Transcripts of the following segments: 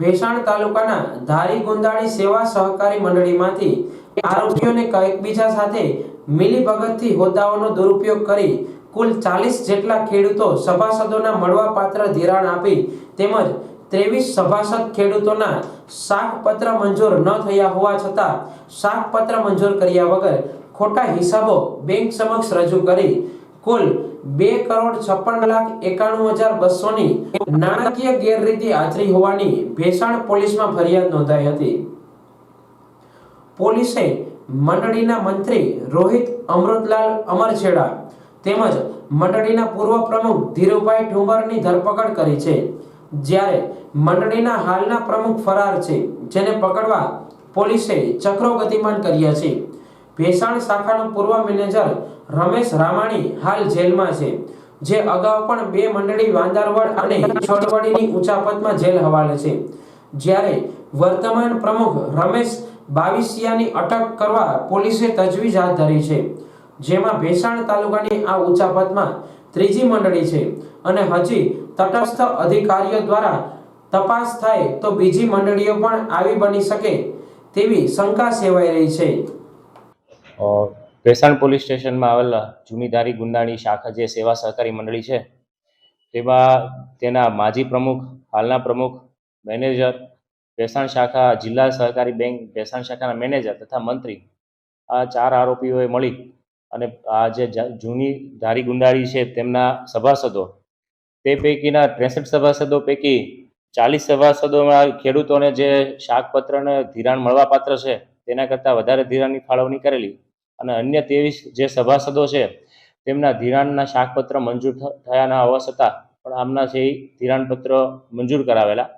ભેસાણ તાલુકાના ધારી ગુંદાળી સેવા સહકારી મંડળીમાંથી આરોપીઓને એકબીજા સાથે મિલીભગતથી હોદ્દાઓનો દુરુપયોગ કરી કુલ 40 જેટલા ખેડૂતો સભાસદોના મળવાપાત્ર ધિરાણ આપી તેમજ 23 સભાસદ ખેડૂતોના શાકપત્ર મંજૂર ન થયા હોવા છતાં શાકપત્ર મંજૂર કર્યા વગર ખોટા હિસાબો બેંક સમક્ષ રજૂ કરી કુલ 2,56,91,200 ની નાણાકીય ગેરરીતિ આચરી હોવાની ભેસાણ પોલીસમાં ફરિયાદ નોંધાઈ હતી। પોલીસે મંડળીના મંત્રી રોહિત અમૃતલાલ અમરછેડા તેમજ મંડળીના પૂર્વ પ્રમુખ ધીરુભાઈ ઠુંબરની ધરપકડ કરી છે, જ્યારે મંડળીના હાલના પ્રમુખ ફરાર છે, જેને પકડવા પોલીસે ચક્રો ગતિમાન કર્યા છે। ભેસાણ શાખાનો પૂર્વ મેનેજર રમેશ રામાણી હાલ જેલમાં છે, જે અગાઉ પણ 2 મંડળી વાંદારવડ અને છોડવડીની ઉચાપતમાં જેલ હવાલે છે, જ્યારે વર્તમાન પ્રમુખ રમેશ બાવીસિયાની અટક કરવા પોલીસે તજવીજ હાથ ધરી છે, જેમાં ભેસાણ તાલુકાની આ ઉચાપતમાં ત્રીજી મંડળી છે અને હજી તટસ્થ અધિકારીઓ દ્વારા તપાસ થાય તો બીજી મંડળીઓ પણ આવી બની શકે તેવી શંકા સેવાઈ રહી છે। ભેસાણ પોલીસ સ્ટેશનમાં આવેલા જૂની ધારી ગુંદાણી શાખા જે સેવા સહકારી મંડળી છે તેમાં તેના માજી પ્રમુખ, હાલના પ્રમુખ, મેનેજર, ભેસાણ શાખા જિલ્લા સહકારી બેંક ભેસાણ શાખાના મેનેજર તથા મંત્રી, આ 4 આરોપીઓએ મળી અને આ જે જૂની ધારી ગુંદાળી છે તેમના સભાસદો, તે પૈકીના 63 સભાસદો પૈકી 40 સભાસદોમાં ખેડૂતોને જે શાકપત્રને ધિરાણ મળવાપાત્ર છે તેના કરતાં વધારે ધિરાણની ફાળવણી કરેલી અને અન્ય 23 જે સભાસદો છે તેમના ધિરાણના શાકપત્ર મંજૂર થયાના હોવા છતાં પણ આમના છે એ ધિરાણપત્ર મંજૂર કરાવેલા।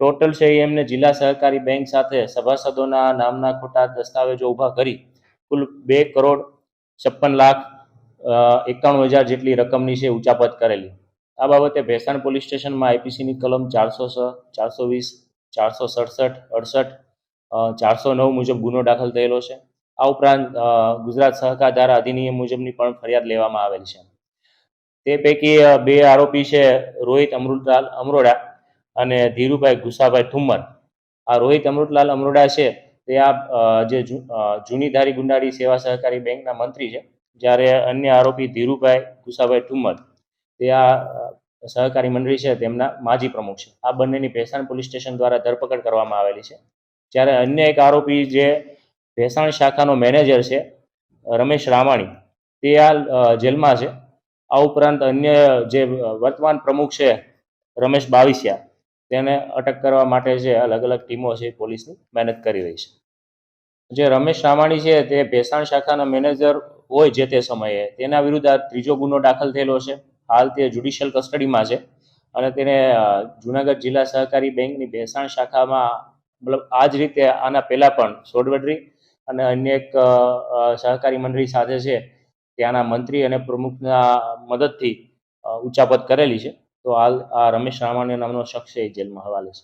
ટોટલ છે એમને જિલ્લા સહકારી બેંક સાથે સભાસદોના નામના ખોટા દસ્તાવેજો ઊભા કરી કુલ 2,56,91,000 જેટલી રકમની છે ઉચાપત કરેલી। આ બાબતે ભેસાણ પોલીસ સ્ટેશનમાં આઈપીસીની કલમ 406, 420, 467, 68, 409 મુજબ ગુનો દાખલ થયેલો છે। આ ઉપરાંત ગુજરાત સહકાર ધારા અધિનિયમ મુજબની પણ ફરિયાદ લેવામાં આવેલ છે। તે પૈકી 2 આરોપી છે રોહિત અમૃતલાલ અમરોડા અને ધીરુભાઈ ગુસાભાઈ ઠુમ્મર। આ રોહિત અમૃતલાલ અમરોડા છે તે આ જે જૂની ધારી ગુંદાળી સેવા સહકારી બેંકના મંત્રી છે, જ્યારે અન્ય આરોપી ધીરુભાઈ ગુસાભાઈ ઠુમ્મર તે આ સહકારી મંડળી છે તેમના માજી પ્રમુખ છે। આ બંનેની ભેસાણ પોલીસ સ્ટેશન દ્વારા ધરપકડ કરવામાં આવેલી છે, જ્યારે અન્ય એક આરોપી જે ભેસાણ શાખાનો મેનેજર છે રમેશ રામાણી તે હાલ જેલમાં છે। આ ઉપરાંત અન્ય જે વર્તમાન પ્રમુખ છે રમેશ બાવીસિયા તેને અટક કરવા માટે છે અલગ અલગ ટીમો છે પોલીસની મહેનત કરી રહી છે। જે રમેશ રામાણી છે તે ભેસાણ શાખાના મેનેજર હોય જે તે સમયે તેના વિરુદ્ધ આ ત્રીજો ગુનો દાખલ થયેલો છે। હાલ તે જ્યુડિશિયલ કસ્ટડીમાં છે અને તેને જૂનાગઢ જિલ્લા સહકારી બેંકની ભેસાણ શાખામાં મતલબ આ જ રીતે આના પહેલાં પણ સોડવડરી અને અન્ય એક સહકારી મંડળી સાથે છે ત્યાંના મંત્રી અને પ્રમુખના મદદથી ઉચાપત કરેલી છે। તો હાલ આ રમેશ રામાણી નામનો શખ્સ છે જેલમાં હવાલે છે।